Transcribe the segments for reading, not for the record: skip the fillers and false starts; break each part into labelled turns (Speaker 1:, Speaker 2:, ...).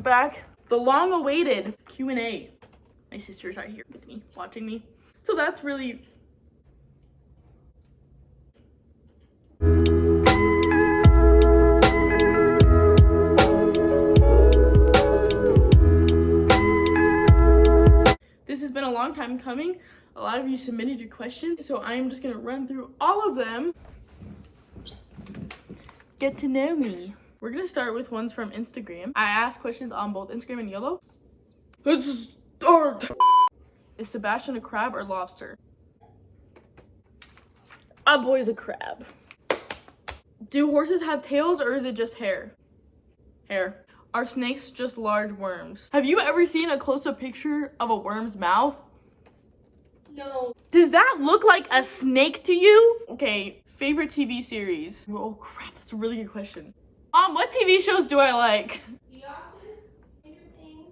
Speaker 1: scoot back. The long-awaited Q&A. My sister's right here with me, watching me. So that's really... This has been a long time coming. A lot of you submitted your questions, so I am just gonna run through all of them. Get to know me. We're gonna start with ones from Instagram. I asked questions on both Instagram and YOLO. Let's start. Is Sebastian a crab or lobster? A boy's a crab. Do horses have tails or is it just hair? Hair. Are snakes just large worms? Have you ever seen a close-up picture of a worm's mouth?
Speaker 2: No.
Speaker 1: Does that look like a snake to you? Okay, favorite TV series? Oh crap, that's a really good question. What TV shows do I like?
Speaker 2: The Office, Stranger Things,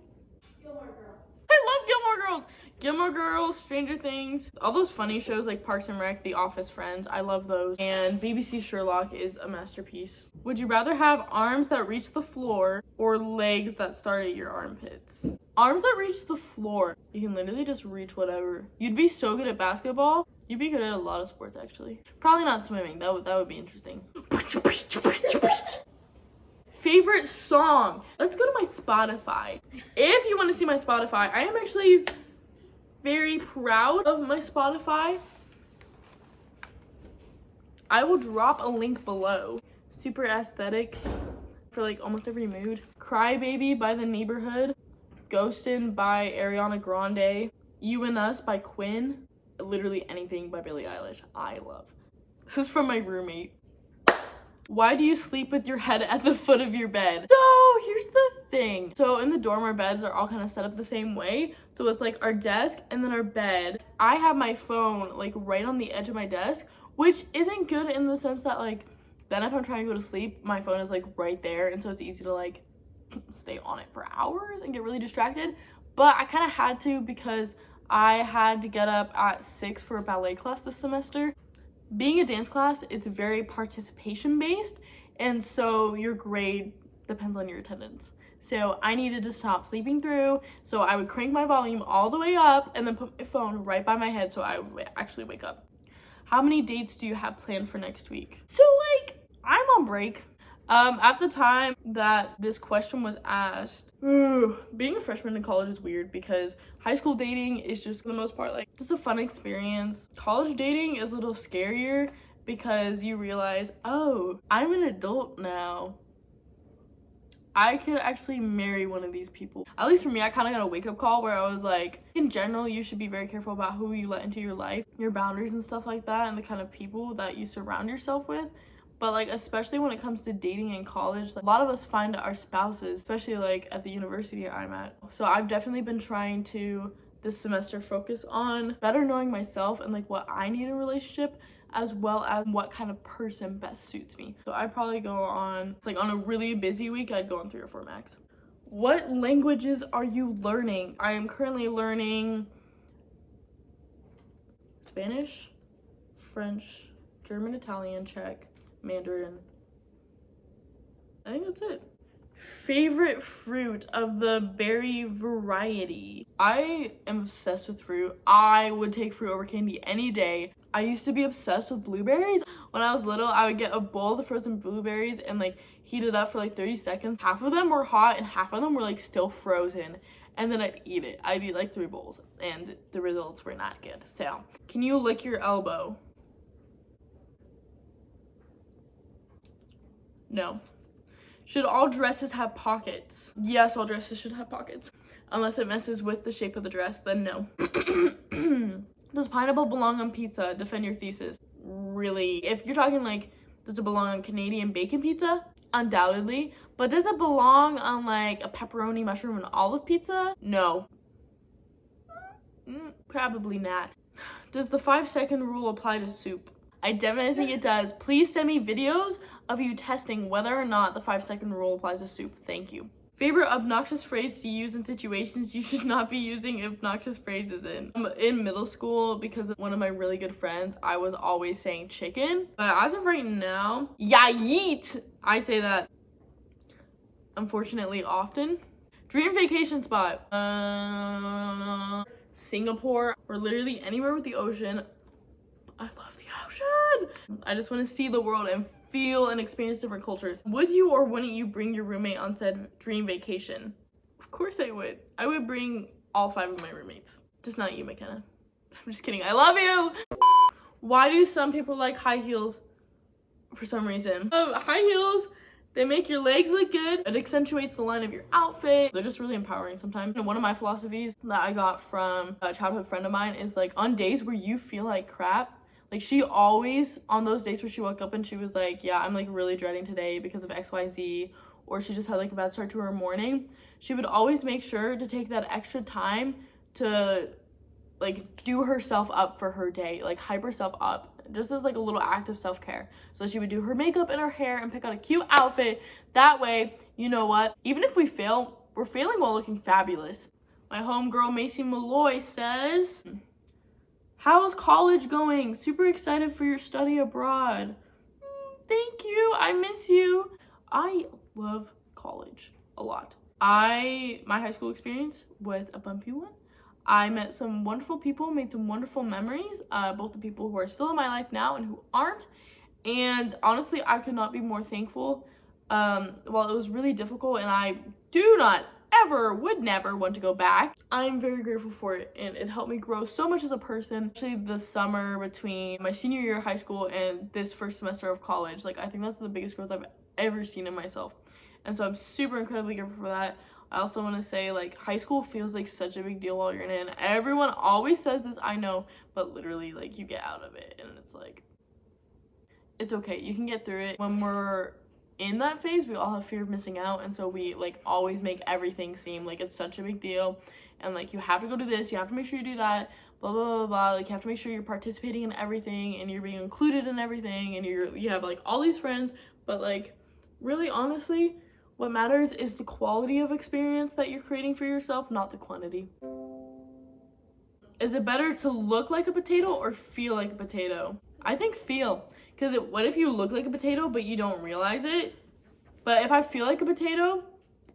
Speaker 2: Gilmore Girls.
Speaker 1: I love Gilmore Girls. Gilmore Girls, Stranger Things, all those funny shows like Parks and Rec, The Office, Friends, I love those. And BBC Sherlock is a masterpiece. Would you rather have arms that reach the floor or legs that start at your armpits? Arms that reach the floor. You can literally just reach whatever. You'd be so good at basketball. You'd be good at a lot of sports actually. Probably not swimming, that would be interesting. Favorite song? Let's go to my Spotify. If you want to see my Spotify, I am actually very proud of my Spotify. I will drop a link below. Super aesthetic for like almost every mood. Cry Baby by The Neighborhood. Ghostin' by Ariana Grande. You and Us by Quinn. Literally anything by Billie Eilish I love. This is from my roommate. Why do you sleep with your head at the foot of your bed? So here's the thing. So in the dorm, our beds are all kind of set up the same way. So it's like our desk and then our bed. I have my phone like right on the edge of my desk, which isn't good in the sense that like, then if I'm trying to go to sleep, my phone is like right there. And so it's easy to like stay on it for hours and get really distracted. But I kind of had to because I had to get up at 6 for a ballet class this semester. Being a dance class, it's very participation based, and so your grade depends on your attendance. So I needed to stop sleeping through, so I would crank my volume all the way up and then put my phone right by my head so I would actually wake up. How many dates do you have planned for next week? So like, I'm on break. At the time that this question was asked, being a freshman in college is weird because high school dating is just for the most part like just a fun experience. College dating is a little scarier because you realize, oh, I'm an adult now. I could actually marry one of these people. At least for me, I kind of got a wake-up call where I was like, in general, you should be very careful about who you let into your life, your boundaries and stuff like that, and the kind of people that you surround yourself with. But like, especially when it comes to dating in college, like, a lot of us find our spouses, especially like at the university I'm at. So I've definitely been trying to this semester focus on better knowing myself and like what I need in a relationship, as well as what kind of person best suits me. So I'd probably go on, it's like on a really busy week, I'd go on 3 or 4 max. What languages are you learning? I am currently learning Spanish, French, German, Italian, Czech, Mandarin. I think that's it. Favorite fruit of the berry variety? I am obsessed with fruit. I would take fruit over candy any day. I used to be obsessed with blueberries. When I was little, I would get a bowl of the frozen blueberries and like heat it up for like 30 seconds. Half of them were hot and half of them were like still frozen. And then I'd eat it. I'd eat like 3 bowls and the results were not good. So, can you lick your elbow? No. Should all dresses have pockets? Yes, all dresses should have pockets. Unless it messes with the shape of the dress, then no. Does pineapple belong on pizza? Defend your thesis. Really? If you're talking like, does it belong on Canadian bacon pizza? Undoubtedly. But does it belong on like a pepperoni, mushroom, and olive pizza? No. Probably not. Does the 5-second rule apply to soup? I definitely think it does. Please send me videos of you testing whether or not the 5-second rule applies to soup. Thank you. Favorite obnoxious phrase to use in situations you should not be using obnoxious phrases in. In middle school, because of one of my really good friends, I was always saying chicken. But as of right now, yeah, yeet! I say that, unfortunately, often. Dream vacation spot. Singapore, or literally anywhere with the ocean. I love the ocean. I just want to see the world and feel and experience different cultures. Would you or wouldn't you bring your roommate on said dream vacation? Of course I would. I would bring all 5 of my roommates. Just not you, McKenna. I'm just kidding. I love you. Why do some people like high heels? For some reason. High heels, they make your legs look good. It accentuates the line of your outfit. They're just really empowering sometimes. And one of my philosophies that I got from a childhood friend of mine is like, on days where you feel like crap, like she always, on those days where she woke up and she was like, yeah, I'm like really dreading today because of XYZ, or she just had like a bad start to her morning, she would always make sure to take that extra time to like do herself up for her day, like hype herself up, just as like a little act of self-care. So she would do her makeup and her hair and pick out a cute outfit. That way, you know what, even if we fail, we're failing while looking fabulous. My homegirl Macy Malloy says, how's college going? Super excited for your study abroad. Thank you, I miss you. I love college a lot. My high school experience was a bumpy one. I met some wonderful people, made some wonderful memories, both the people who are still in my life now and who aren't. And honestly, I could not be more thankful. While it was really difficult and I do not ever, would never want to go back, I'm very grateful for it, and it helped me grow so much as a person, especially the summer between my senior year of high school and this first semester of college. Like, I think that's the biggest growth I've ever seen in myself. And so I'm super incredibly grateful for that. I also want to say, like, high school feels like such a big deal while you're in it. And everyone always says this, I know, but literally, like, you get out of it and it's like, it's okay. You can get through it. When we're in that phase, we all have fear of missing out. And so we, like, always make everything seem like it's such a big deal. And, like, you have to go do this. You have to make sure you do that. Blah, blah, blah, blah. Like, you have to make sure you're participating in everything and you're being included in everything. And you have, like, all these friends. But, like, really, honestly, what matters is the quality of experience that you're creating for yourself, not the quantity. Is it better to look like a potato or feel like a potato? I think feel. Because what if you look like a potato but you don't realize it? But if I feel like a potato,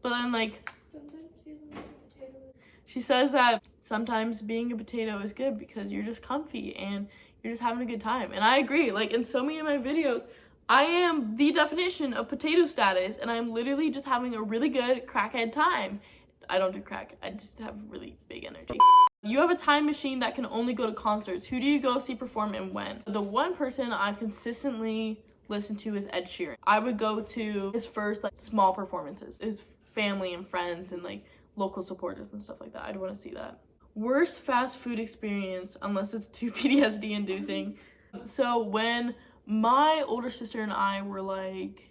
Speaker 1: but then like... Sometimes feeling like a potato. She says that sometimes being a potato is good because you're just comfy and you're just having a good time. And I agree. Like, in so many of my videos, I am the definition of potato status, and I'm literally just having a really good crackhead time. I don't do crack. I just have really big energy. You have a time machine that can only go to concerts. Who do you go see perform and when? The one person I've consistently listened to is Ed Sheeran. I would go to his first like small performances, his family and friends and like local supporters and stuff like that. I'd want to see that. Worst fast food experience, unless it's too PTSD inducing. So when my older sister and I were like,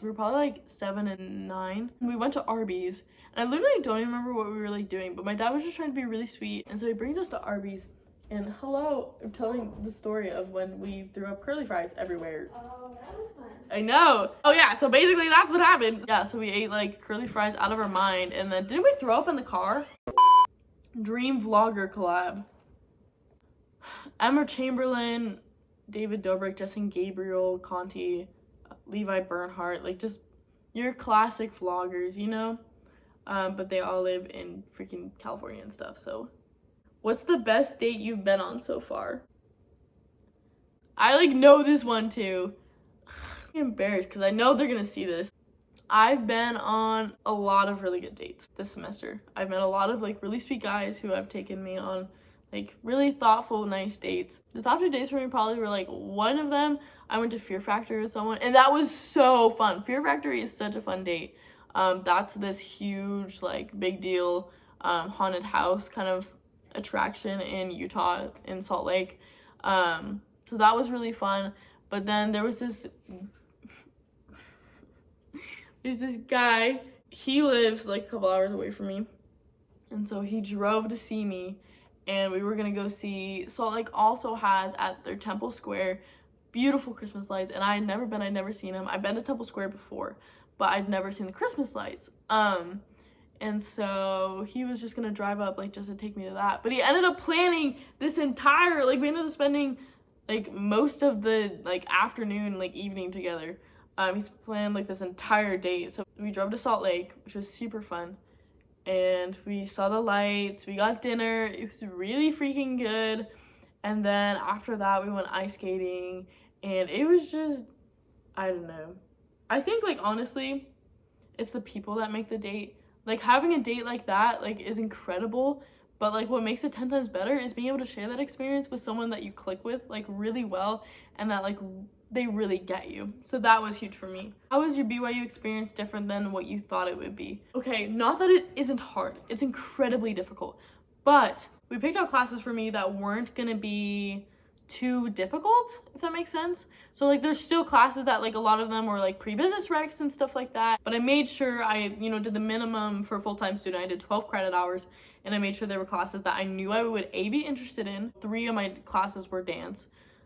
Speaker 1: we were probably like 7 and 9. We went to Arby's, and I literally don't even remember what we were like doing, but my dad was just trying to be really sweet, and so he brings us to Arby's. And hello, I'm telling the story of when we threw up curly fries everywhere.
Speaker 2: Oh, that was fun.
Speaker 1: I know. Oh yeah, so basically that's what happened. Yeah, so we ate like curly fries out of our mind, and then didn't we throw up in the car? Dream vlogger collab. Emma Chamberlain, David Dobrik, Justin Gabriel, Conti, Levi Bernhardt, like just your classic vloggers, you know? But they all live in freaking California and stuff, so. What's the best date you've been on so far? I like know this one too. I'm embarrassed because I know they're gonna see this. I've been on a lot of really good dates this semester. I've met a lot of like really sweet guys who have taken me on like really thoughtful, nice dates. The top 2 dates for me probably were like, one of them, I went to Fear Factory with someone, and that was so fun. Fear Factory is such a fun date. That's this huge, like, big deal haunted house kind of attraction in Utah, in Salt Lake. So that was really fun. But then there's this guy, he lives like a couple hours away from me. And so he drove to see me, and we were gonna go see, Salt Lake also has at their Temple Square beautiful Christmas lights, and I'd never seen them. I've been to Temple Square before, but I'd never seen the Christmas lights. And so he was just gonna drive up like just to take me to that, but he ended up planning this entire, like we ended up spending like most of the like afternoon, like evening together. He's planned like this entire date. So we drove to Salt Lake, which was super fun. and we saw the lights, we got dinner. It was really freaking good. And then after that we went ice skating, and it was just, I don't know. I think, like, honestly, it's the people that make the date. Like, having a date like that, like, is incredible, but, like, what makes it 10 times better is being able to share that experience with someone that you click with, like, really well, and that, like, they really get you. So that was huge for me. How was your BYU experience different than what you thought it would be? Okay, not that it isn't hard. It's incredibly difficult. But we picked out classes for me that weren't gonna be too difficult, if that makes sense. So, like, there's still classes that, like, a lot of them were like pre-business recs and stuff like that, but I made sure I, did the minimum for a full-time student. I did 12 credit hours, and I made sure there were classes that I knew I would A, be interested in. 3 of my classes were dance,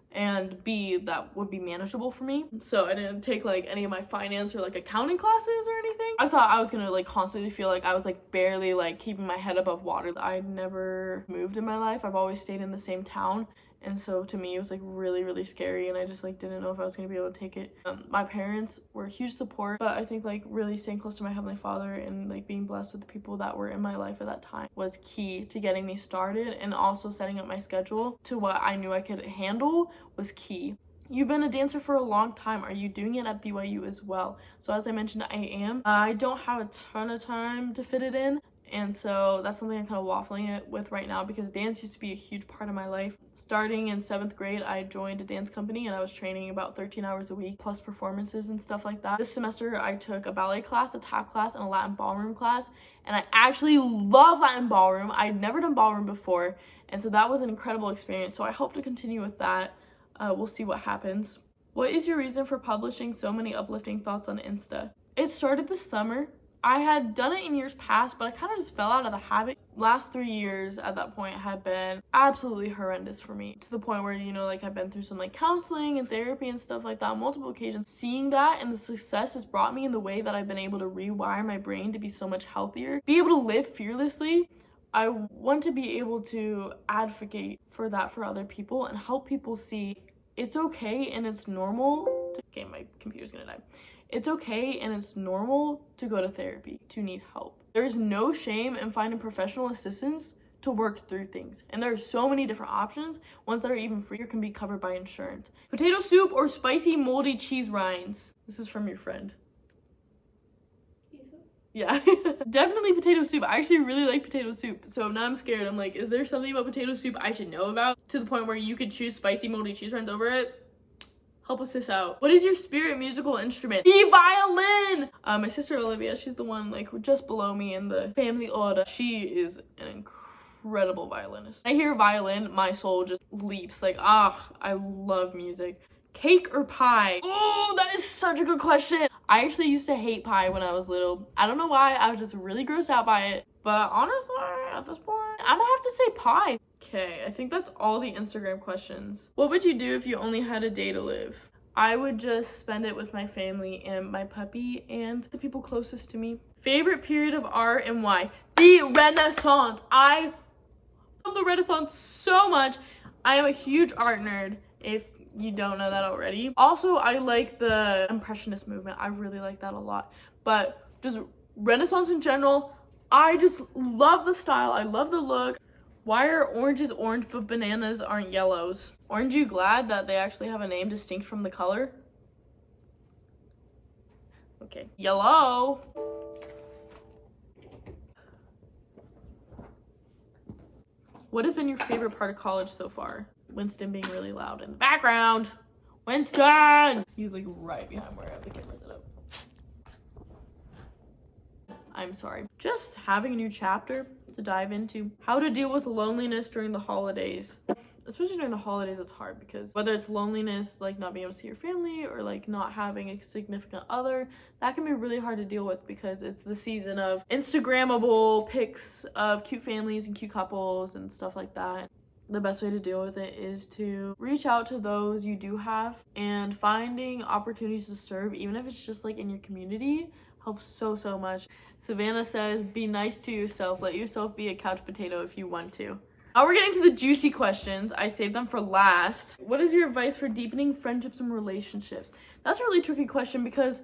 Speaker 1: and B, that would be manageable for me. So I didn't take, like, any of my finance or, like, accounting classes or anything. I thought I was gonna, like, constantly feel like I was, like, barely, like, keeping my head above water. I never moved in my life. I've always stayed in the same town. And so to me, it was, like, really, really scary, and I just, like, didn't know if I was gonna be able to take it. My parents were a huge support, but I think, like, really staying close to my Heavenly Father and, like, being blessed with the people that were in my life at that time was key to getting me started, and also setting up my schedule to what I knew I could handle was key. You've been a dancer for a long time. Are you doing it at BYU as well? So as I mentioned, I am. I don't have a ton of time to fit it in, and so that's something I'm kind of waffling it with right now, because dance used to be a huge part of my life. Starting in 7th grade, I joined a dance company, and I was training about 13 hours a week, plus performances and stuff like that. This semester, I took a ballet class, a tap class, and a Latin ballroom class, and I actually love Latin ballroom. I'd never done ballroom before, and so that was an incredible experience. So I hope to continue with that. We'll see what happens. What is your reason for publishing so many uplifting thoughts on Insta? It started this summer. I had done it in years past, but I kind of just fell out of the habit. Last 3 years at that point had been absolutely horrendous for me, to the point where, like, I've been through some, like, counseling and therapy and stuff like that on multiple occasions. Seeing that and the success has brought me in the way that I've been able to rewire my brain to be so much healthier, be able to live fearlessly. I want to be able to advocate for that for other people and help people see it's okay and it's normal to, okay, my computer's gonna die. It's okay and it's normal to go to therapy, to need help. There's no shame in finding professional assistance to work through things. And there are so many different options, ones that are even free or can be covered by insurance. Potato soup or spicy moldy cheese rinds? This is from your friend. Yeah, definitely potato soup. I actually really like potato soup. So now I'm scared. I'm like, is there something about potato soup I should know about? To the point where you could choose spicy moldy cheese rinds over it? Help us this out. What is your spirit musical instrument? The violin! My sister Olivia, she's the one, like, just below me in the family order. She is an incredible violinist. I hear violin, my soul just leaps. Like, I love music. Cake or pie? Oh, that is such a good question. I actually used to hate pie when I was little. I don't know why. I was just really grossed out by it. But honestly, at this point, I'm gonna have to say pie. Okay, I think that's all the Instagram questions. What would you do if you only had a day to live? I would just spend it with my family and my puppy and the people closest to me. Favorite period of art and why? The Renaissance. I love the Renaissance so much. I am a huge art nerd, if you don't know that already. Also, I like the Impressionist movement. I really like that a lot. But just Renaissance in general, I just love the style. I love the look. Why are oranges orange but bananas aren't yellows? Aren't you glad that they actually have a name distinct from the color? Okay. Yellow. What has been your favorite part of college so far? Winston being really loud in the background. Winston! He's, like, right behind where I have the camera set up. I'm sorry. Just having a new chapter to dive into. How to deal with loneliness during the holidays. Especially during the holidays, it's hard because whether it's loneliness, like not being able to see your family, or like not having a significant other, that can be really hard to deal with because it's the season of Instagrammable pics of cute families and cute couples and stuff like that. The best way to deal with it is to reach out to those you do have, and finding opportunities to serve, even if it's just like in your community, helps so much. Savannah says, be nice to yourself. Let yourself be a couch potato if you want to. Now we're getting to the juicy questions. I saved them for last. What is your advice for deepening friendships and relationships? That's a really tricky question because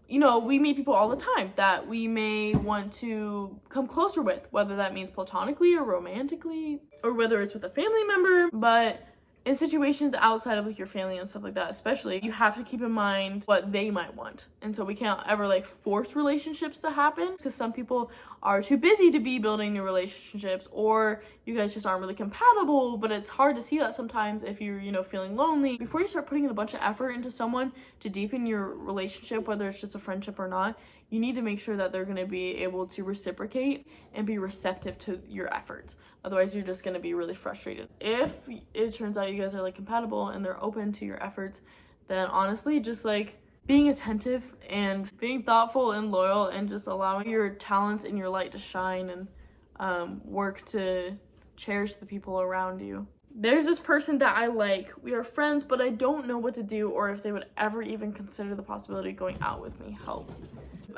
Speaker 1: you know, we meet people all the time that we may want to come closer with, whether that means platonically or romantically, or whether it's with a family member. But in situations outside of like your family and stuff like that, especially, you have to keep in mind what they might want. And so we can't ever like force relationships to happen, because some people are too busy to be building new relationships, or you guys just aren't really compatible. But it's hard to see that sometimes if you're, you know, feeling lonely. Before you start putting in a bunch of effort into someone to deepen your relationship, whether it's just a friendship or not, you need to make sure that they're going to be able to reciprocate and be receptive to your efforts. Otherwise, you're just going to be really frustrated. If it turns out you guys are like compatible and they're open to your efforts, then honestly, just like being attentive and being thoughtful and loyal and just allowing your talents and your light to shine, and work to cherish the people around you. There's this person that I like. We are friends, but I don't know what to do or if they would ever even consider the possibility of going out with me. Help.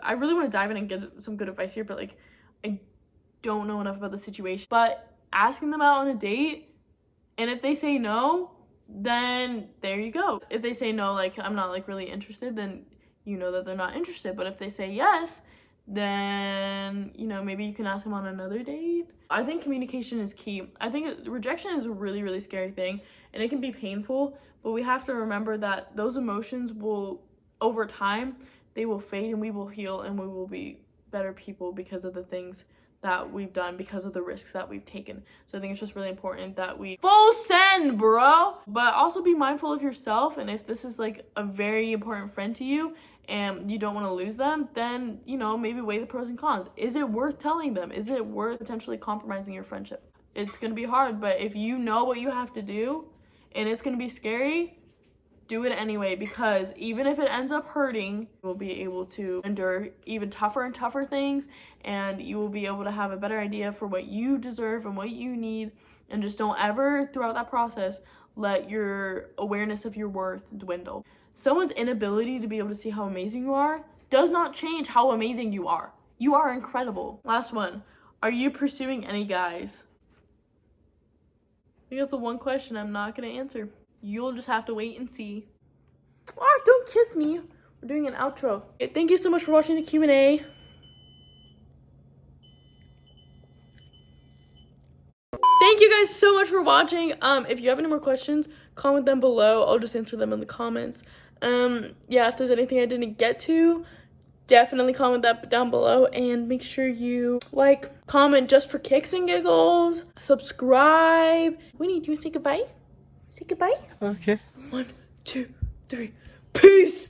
Speaker 1: I really want to dive in and get some good advice here, but like I don't know enough about the situation. But asking them out on a date, and if they say no, then there you go. If they say no, like I'm not like really interested, then you know that they're not interested. But if they say yes, then, you know, maybe you can ask them on another date. I think communication is key. I think rejection is a really, really scary thing, and it can be painful, but we have to remember that those emotions will, over time, they will fade and we will heal and we will be better people because of the things that we've done, because of the risks that we've taken. So I think it's just really important that we full send, bro. But also be mindful of yourself, and if this is like a very important friend to you and you don't want to lose them, then, you know, maybe weigh the pros and cons. Is it worth telling them? Is it worth potentially compromising your friendship? It's going to be hard, but if you know what you have to do and it's going to be scary, do it anyway, because even if it ends up hurting, you'll be able to endure even tougher and tougher things, and you will be able to have a better idea for what you deserve and what you need. And just don't ever, throughout that process, let your awareness of your worth dwindle. Someone's inability to be able to see how amazing you are does not change how amazing you are. You are incredible. Last one. Are you pursuing any guys? I think that's the one question I'm not going to answer. You'll just have to wait and see. Oh, don't kiss me. We're doing an outro. Okay, thank you so much for watching the Q&A. Thank you guys so much for watching. If you have any more questions, comment them below. I'll just answer them in the comments. Yeah, if there's anything I didn't get to, definitely comment that down below, and make sure you like, comment just for kicks and giggles, subscribe. Winnie, do you want to say goodbye? Say goodbye.
Speaker 3: Okay.
Speaker 1: 1, 2, 3. Peace.